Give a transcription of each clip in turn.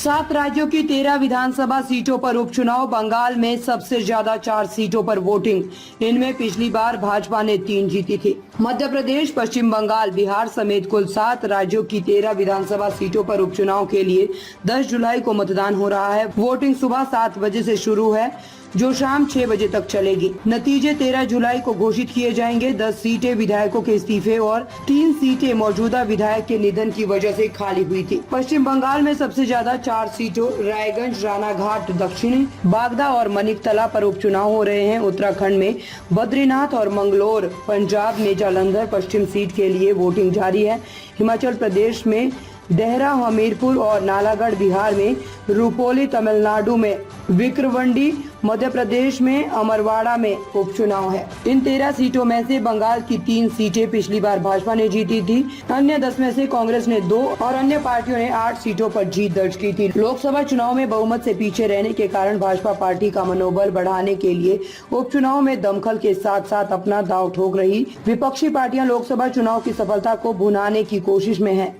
7 राज्यों की 13 विधानसभा सीटों पर उपचुनाव। बंगाल में सबसे ज्यादा 4 सीटों पर वोटिंग। इनमें पिछली बार भाजपा ने 3 जीती थी। मध्य प्रदेश, पश्चिम बंगाल, बिहार समेत कुल 7 राज्यों की 13 विधानसभा सीटों पर उपचुनाव के लिए 10 जुलाई को मतदान हो रहा है। वोटिंग सुबह 7 बजे से शुरू है, जो शाम 6 बजे तक चलेगी। नतीजे 13 जुलाई को घोषित किए जाएंगे। 10 सीटें विधायकों के इस्तीफे और 3 सीटें मौजूदा विधायक के निधन की वजह से खाली हुई थी। पश्चिम बंगाल में सबसे ज्यादा 4 सीटों रायगंज, रानाघाट, दक्षिणी बागदा और मनिकतला पर उपचुनाव हो रहे हैं। उत्तराखंड में बद्रीनाथ और मंगलोर, पंजाब में जालंधर पश्चिम सीट के लिए वोटिंग जारी है। हिमाचल प्रदेश में देहरा, हमीरपुर और नालागढ़, बिहार में रुपोली, तमिलनाडु में विक्रवंडी, मध्य प्रदेश में अमरवाड़ा में उपचुनाव है। इन 13 सीटों में से बंगाल की 3 सीटें पिछली बार भाजपा ने जीती थी। अन्य 10 में से कांग्रेस ने 2 और अन्य पार्टियों ने 8 सीटों पर जीत दर्ज की थी। लोकसभा चुनाव में बहुमत से पीछे रहने के कारण भाजपा पार्टी का मनोबल बढ़ाने के लिए उपचुनाव में दमखल के साथ साथ अपना दांव ठोक रही। विपक्षी पार्टियां लोकसभा चुनाव की सफलता को भुनाने की कोशिश में है।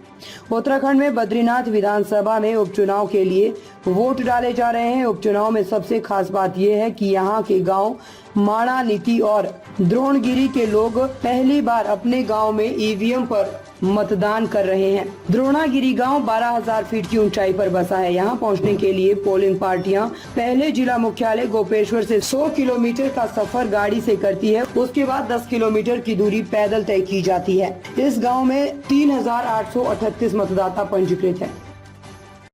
उत्तराखंड में बद्रीनाथ विधानसभा में उपचुनाव के लिए वोट डाले जा रहे हैं। उपचुनाव में सबसे खास बात यह है कि यहाँ के गांव माणा, नीति और द्रोणगिरी के लोग पहली बार अपने गांव में ईवीएम पर मतदान कर रहे हैं। द्रोणागिरी गांव 12,000 फीट की ऊंचाई पर बसा है। यहां पहुंचने के लिए पोलिंग पार्टियां पहले जिला मुख्यालय गोपेश्वर से 100 किलोमीटर का सफर गाड़ी से करती है। उसके बाद 10 किलोमीटर की दूरी पैदल तय की जाती है। इस गांव में 3,838 मतदाता पंजीकृत है।